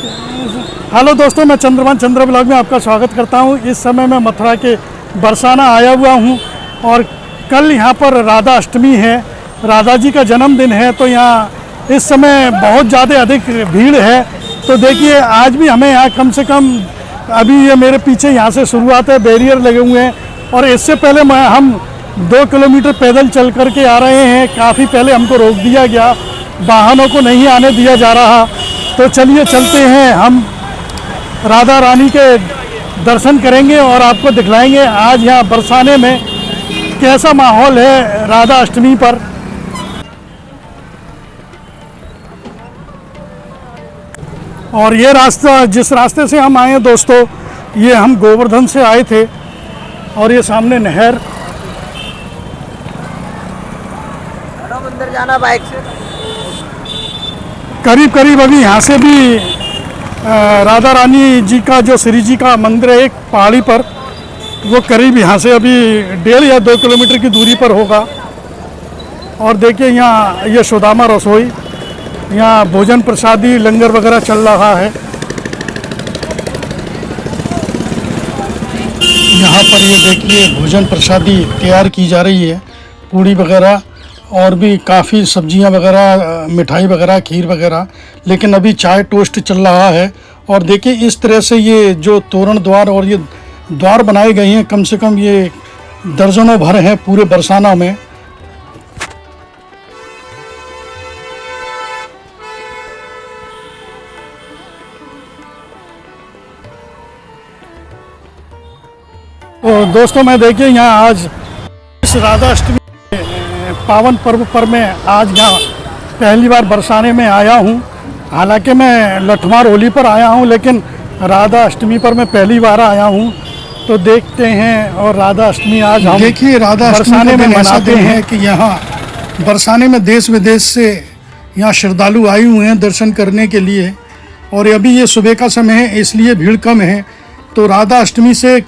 Hello दोस्तों, मैं चंद्र blog में आपका स्वागत करता हूं। इस समय मैं मथुरा के बरसाना आया हुआ हूं और कल यहां पर राधा अष्टमी है, राधा जी का जन्मदिन है। तो यहाँ इस समय बहुत ज़्यादा अधिक भीड़ है। तो देखिए, आज भी हमें यहाँ कम से कम, अभी ये मेरे पीछे यहाँ से शुरुआत है, बैरियर लगे हुए हैं और इससे पहले हम 2 किलोमीटर पैदल चल कर के आ रहे हैं। काफ़ी पहले हमको रोक दिया गया, वाहनों को नहीं आने दिया जा रहा। तो चलिए चलते हैं, हम राधा रानी के दर्शन करेंगे और आपको दिखलाएंगे आज यहाँ बरसाने में कैसा माहौल है राधा अष्टमी पर। और ये रास्ता, जिस रास्ते से हम आए हैं दोस्तों, ये हम गोवर्धन से आए थे और ये सामने नहर। अंदर जाना बाइक से करीब अभी यहाँ से भी राधा रानी जी का, जो श्री जी का मंदिर है एक पहाड़ी पर, वो करीब यहाँ से अभी 1.5 या 2 किलोमीटर की दूरी पर होगा। और देखिए यहाँ ये सुदामा रसोई, यहाँ भोजन प्रसादी लंगर वगैरह चल रहा है। यहाँ पर ये देखिए भोजन प्रसादी तैयार की जा रही है, पूड़ी वगैरह और भी काफ़ी सब्जियां वगैरह, मिठाई वगैरह, खीर वगैरह। लेकिन अभी चाय टोस्ट चल रहा है। और देखिए इस तरह से ये जो तोरण द्वार और ये द्वार बनाए गए हैं, कम से कम ये दर्जनों भर हैं पूरे बरसाना में। तो दोस्तों, मैं देखिए यहाँ आज इस राधा अष्टमी पावन पर्व पर मैं आज यहाँ पहली बार बरसाने में आया हूँ। हालांकि मैं लठमार होली पर आया हूँ, लेकिन राधा अष्टमी पर मैं पहली बार आया हूँ। तो देखते हैं, और राधा अष्टमी आज हम देखिए राधा बरसाने में मनाते हैं कि यहाँ बरसाने में देश विदेश से यहाँ श्रद्धालु आए हुए हैं दर्शन करने के लिए। और अभी ये सुबह का समय है, इसलिए भीड़ कम है। तो राधा अष्टमी से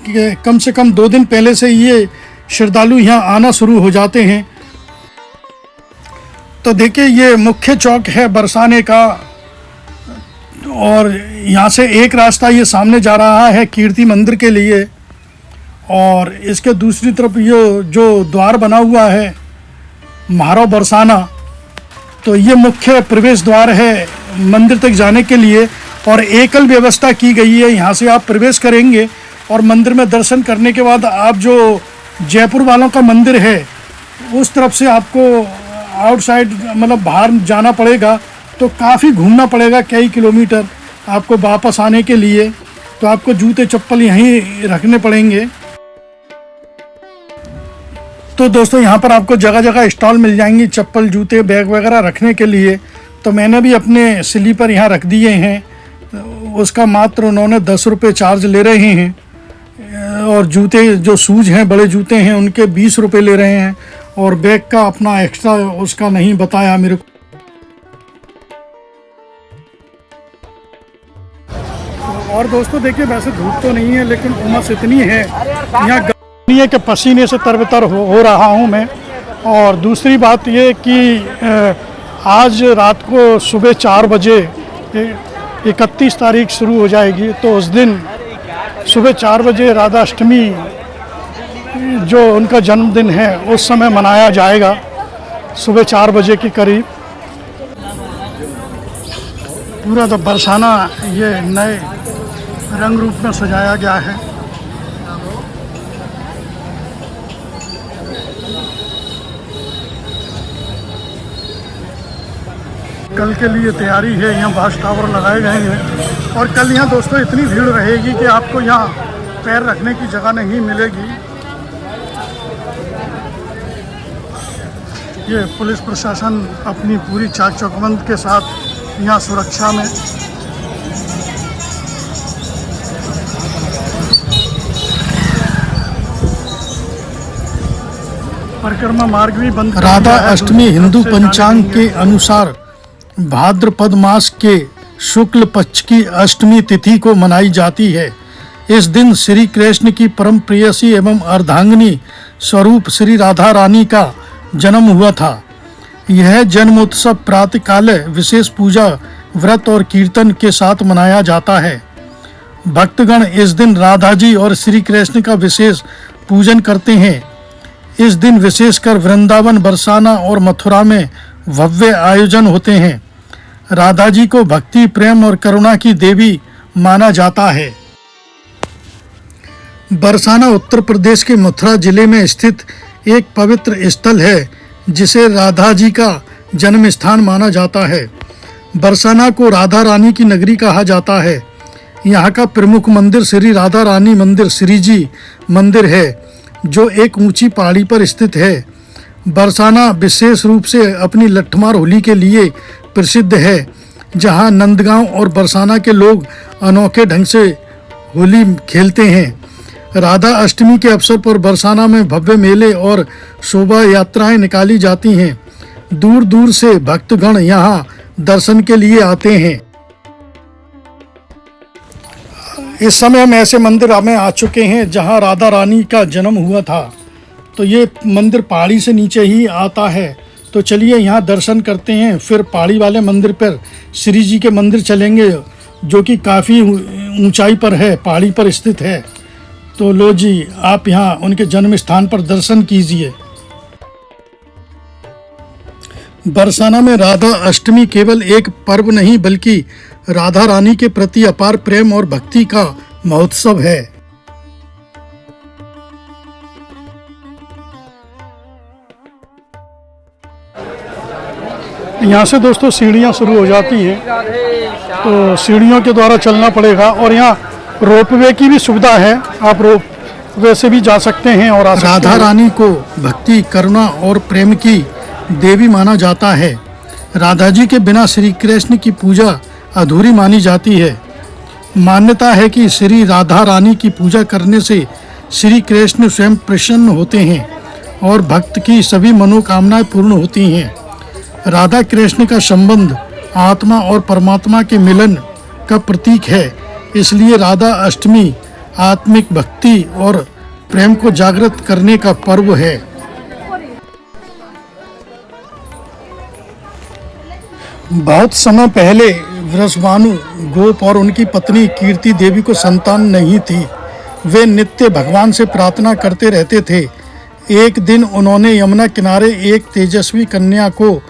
कम 2 दिन पहले से ये श्रद्धालु यहाँ आना शुरू हो जाते हैं। तो देखिए ये मुख्य चौक है बरसाने का, और यहाँ से एक रास्ता ये सामने जा रहा है कीर्ति मंदिर के लिए, और इसके दूसरी तरफ ये जो द्वार बना हुआ है म्हारो बरसाना, तो ये मुख्य प्रवेश द्वार है मंदिर तक जाने के लिए। और एकल व्यवस्था की गई है, यहाँ से आप प्रवेश करेंगे और मंदिर में दर्शन करने के बाद आप जो जयपुर वालों का मंदिर है उस तरफ से आपको आउटसाइड, मतलब बाहर जाना पड़ेगा। तो काफ़ी घूमना पड़ेगा, कई किलोमीटर आपको वापस आने के लिए। तो आपको जूते चप्पल यहीं रखने पड़ेंगे। तो दोस्तों, यहाँ पर आपको जगह जगह स्टॉल मिल जाएंगी, चप्पल, जूते, बैग वगैरह रखने के लिए। तो मैंने भी अपने स्लीपर यहाँ रख दिए हैं। उसका मात्र उन्होंने 10 रुपये चार्ज ले रहे हैं। और जूते, जो शूज़ हैं, बड़े जूते हैं, उनके 20 रुपये ले रहे हैं। और बैग का अपना एक्स्ट्रा उसका नहीं बताया मेरे को। और दोस्तों देखिए, वैसे धूप तो नहीं है, लेकिन उमस इतनी है यहाँ गर्मी के पसीने से तरबतर हो रहा हूँ मैं। और दूसरी बात ये कि आज रात को सुबह 4 बजे 31 तारीख शुरू हो जाएगी। तो उस दिन सुबह 4 बजे राधा अष्टमी, जो उनका जन्मदिन है, उस समय मनाया जाएगा सुबह 4 बजे के करीब। पूरा तो बरसाना ये नए रंग रूप में सजाया गया है। कल के लिए तैयारी है, यहाँ बास टावर लगाए गए हैं। और कल यहाँ दोस्तों इतनी भीड़ रहेगी कि आपको यहाँ पैर रखने की जगह नहीं मिलेगी। ये पुलिस प्रशासन अपनी पूरी चाक चौबंद के साथ यहाँ सुरक्षा में। परिक्रमा मार्ग भी बंद। राधा अष्टमी हिंदू पंचांग के अनुसार भाद्रपद मास के शुक्ल पक्ष की अष्टमी तिथि को मनाई जाती है। इस दिन श्री कृष्ण की परम प्रेयसी एवं अर्धांगिनी स्वरूप श्री राधा रानी का जन्म हुआ था। यह जन्मोत्सव प्रातःकाल विशेष पूजा व्रत और कीर्तन के साथ मनाया जाता है। भक्तगण इस दिन राधा जी और श्री कृष्ण का विशेष पूजन करते हैं। इस दिन विशेषकर वृंदावन, बरसाना और मथुरा में भव्य आयोजन होते हैं। राधा जी को भक्ति, प्रेम और करुणा की देवी माना जाता है। बरसाना उत्तर प्रदेश के मथुरा जिले में स्थित एक पवित्र स्थल है जिसे राधा जी का जन्म स्थान माना जाता है। बरसाना को राधा रानी की नगरी कहा जाता है। यहाँ का प्रमुख मंदिर श्री राधा रानी मंदिर, श्री जी मंदिर है, जो एक ऊंची पहाड़ी पर स्थित है। बरसाना विशेष रूप से अपनी लठमार होली के लिए प्रसिद्ध है, जहाँ नंदगांव और बरसाना के लोग अनोखे ढंग से होली खेलते हैं। राधा अष्टमी के अवसर पर बरसाना में भव्य मेले और शोभा यात्राएं निकाली जाती हैं। दूर दूर से भक्तगण यहाँ दर्शन के लिए आते हैं। इस समय हम ऐसे मंदिर में आ चुके हैं जहाँ राधा रानी का जन्म हुआ था। तो ये मंदिर पहाड़ी से नीचे ही आता है। तो चलिए यहाँ दर्शन करते हैं, फिर पहाड़ी वाले मंदिर पर श्री जी के मंदिर चलेंगे, जो कि काफ़ी ऊंचाई पर है, पहाड़ी पर स्थित है। तो लो जी, आप यहाँ उनके जन्म स्थान पर दर्शन कीजिए। बरसाना में राधा अष्टमी केवल एक पर्व नहीं, बल्कि राधा रानी के प्रति अपार प्रेम और भक्ति का महोत्सव है। यहाँ से दोस्तों सीढ़ियाँ शुरू हो जाती हैं, तो सीढ़ियों के द्वारा चलना पड़ेगा। और यहाँ रोपवे की भी सुविधा है, आप रोपवे से भी जा सकते हैं और राधा रानी को भक्ति, करुणा और प्रेम की देवी माना जाता है। राधा जी के बिना श्री कृष्ण की पूजा अधूरी मानी जाती है। मान्यता है कि श्री राधा रानी की पूजा करने से श्री कृष्ण स्वयं प्रसन्न होते हैं और भक्त की सभी मनोकामनाएं पूर्ण होती हैं। राधा कृष्ण का संबंध आत्मा और परमात्मा के मिलन का प्रतीक है, इसलिए राधा अष्टमी आत्मिक भक्ति और प्रेम को जागृत करने का पर्व है। बहुत समय पहले वृषभानु गोप और उनकी पत्नी कीर्ति देवी को संतान नहीं थी। वे नित्य भगवान से प्रार्थना करते रहते थे। एक दिन उन्होंने यमुना किनारे एक तेजस्वी कन्या को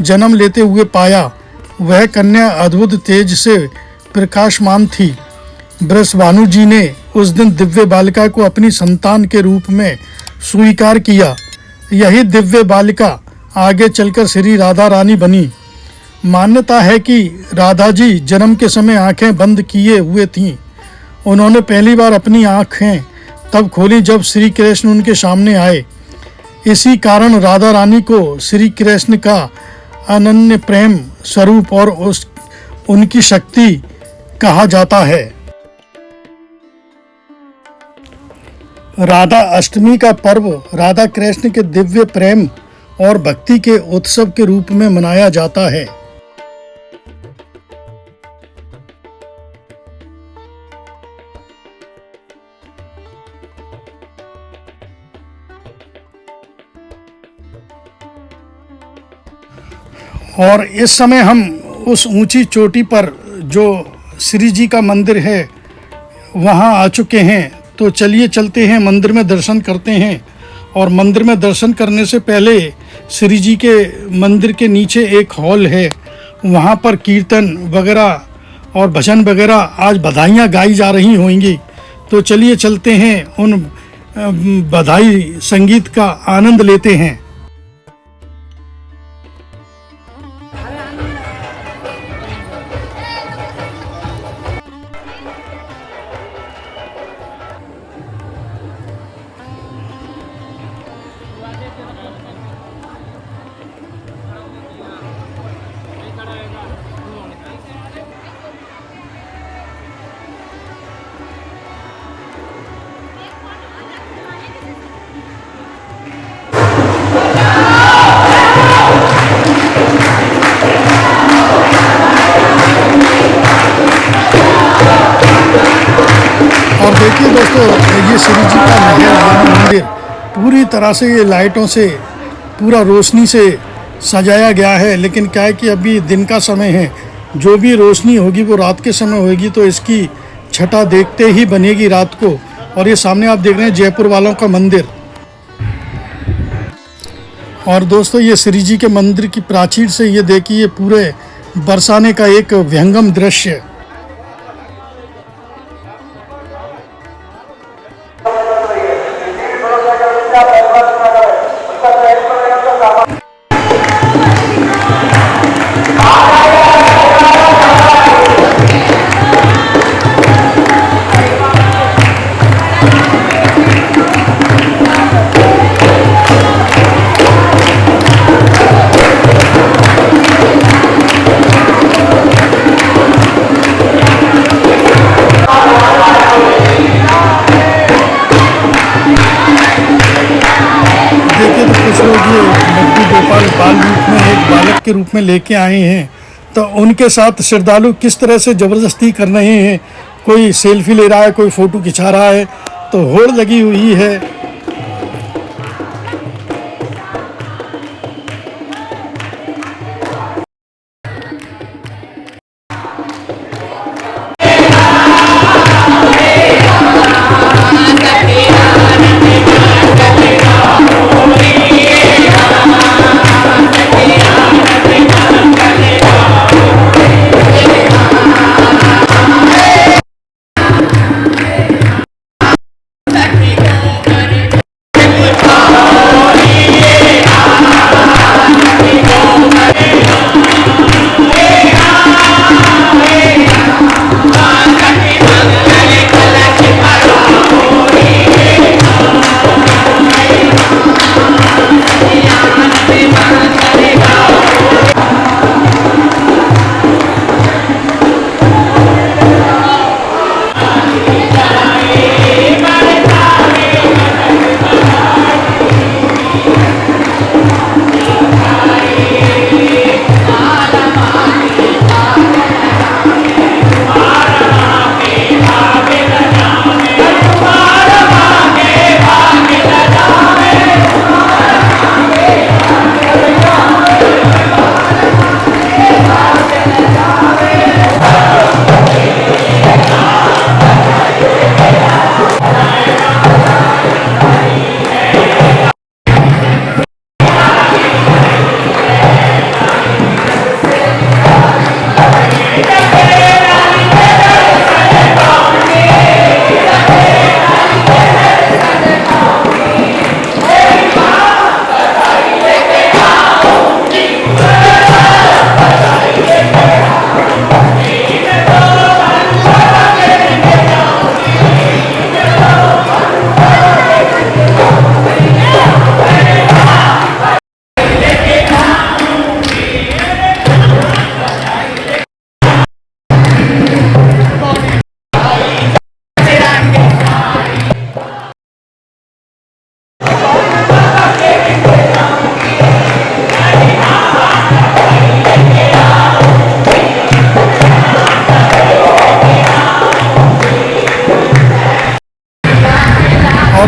जन्म लेते हुए पाया। वह कन्या अद्भुत तेज से प्रकाशमान थी। वृषभानु जी ने उस दिन दिव्य बालिका को अपनी संतान के रूप में स्वीकार किया। यही दिव्य बालिका आगे चलकर श्री राधा रानी बनी। मान्यता है कि राधा जी जन्म के समय आंखें बंद किए हुए थीं। उन्होंने पहली बार अपनी आंखें तब खोली जब श्री कृष्ण उनके सामने आए। इसी कारण राधा रानी को श्री कृष्ण का अनन्य प्रेम स्वरूप और उनकी शक्ति कहा जाता है। राधा अष्टमी का पर्व राधा कृष्ण के दिव्य प्रेम और भक्ति के उत्सव के रूप में मनाया जाता है। और इस समय हम उस ऊंची चोटी पर जो श्री जी का मंदिर है वहाँ आ चुके हैं। तो चलिए चलते हैं, मंदिर में दर्शन करते हैं। और मंदिर में दर्शन करने से पहले श्री जी के मंदिर के नीचे एक हॉल है, वहाँ पर कीर्तन वगैरह और भजन वगैरह आज बधाइयाँ गाई जा रही होंगी। तो चलिए चलते हैं, उन बधाई संगीत का आनंद लेते हैं। और देखिए दोस्तों, ये श्री जी का महल यानी मंदिर पूरी तरह से ये लाइटों से पूरा रोशनी से सजाया गया है। लेकिन क्या है कि अभी दिन का समय है, जो भी रोशनी होगी वो रात के समय होगी, तो इसकी छटा देखते ही बनेगी रात को। और ये सामने आप देख रहे हैं जयपुर वालों का मंदिर। और दोस्तों ये श्री जी के मंदिर की प्राचीर से ये देखिए पूरे बरसाने का एक व्यंगम दृश्य। बाल रूप में, एक बालक के रूप में लेके आए हैं, तो उनके साथ श्रद्धालु किस तरह से ज़बरदस्ती कर रहे हैं। कोई सेल्फी ले रहा है, कोई फ़ोटो खिंचा रहा है, तो होड़ लगी हुई है।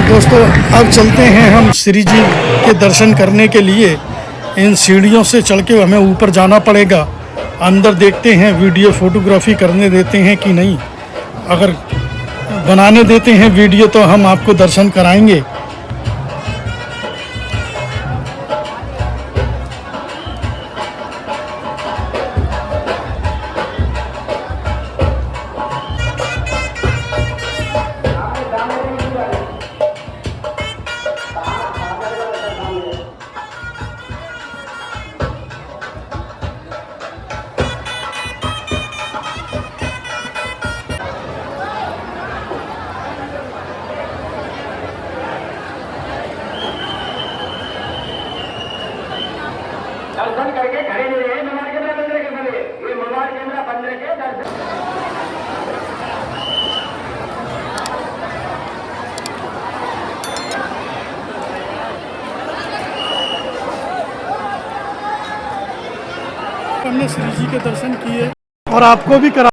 दोस्तों अब चलते हैं हम श्री जी के दर्शन करने के लिए। इन सीढ़ियों से चल के हमें ऊपर जाना पड़ेगा। अंदर देखते हैं वीडियो फोटोग्राफी करने देते हैं कि नहीं। अगर बनाने देते हैं वीडियो तो हम आपको दर्शन कराएंगे। दर्शन करके खड़े नहीं रहे। मोबाइल कैमरा बंद रखे पहले, ये मोबाइल कैमरा बंद रखे दर्शन। हमने श्री जी के दर्शन किए और आपको भी करा।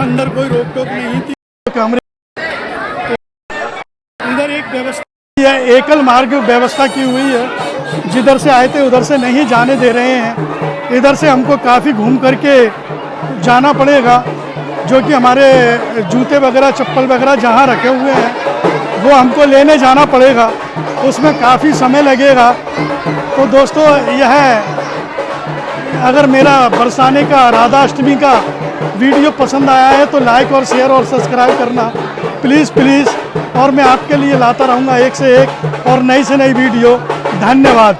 अंदर कोई रोक टोक नहीं थी। कैमरे इधर एक व्यवस्था है, एकल मार्ग व्यवस्था की हुई है। जिधर से आए थे उधर से नहीं जाने दे रहे हैं। इधर से हमको काफ़ी घूम करके जाना पड़ेगा, जो कि हमारे जूते वगैरह चप्पल वगैरह जहाँ रखे हुए हैं वो हमको लेने जाना पड़ेगा, उसमें काफ़ी समय लगेगा। तो दोस्तों यह अगर मेरा बरसाने का राधा अष्टमी का वीडियो पसंद आया है तो लाइक और शेयर और सब्सक्राइब करना प्लीज़ प्लीज़, और मैं आपके लिए लाता रहूँगा एक से एक और नई से नई वीडियो। धन्यवाद।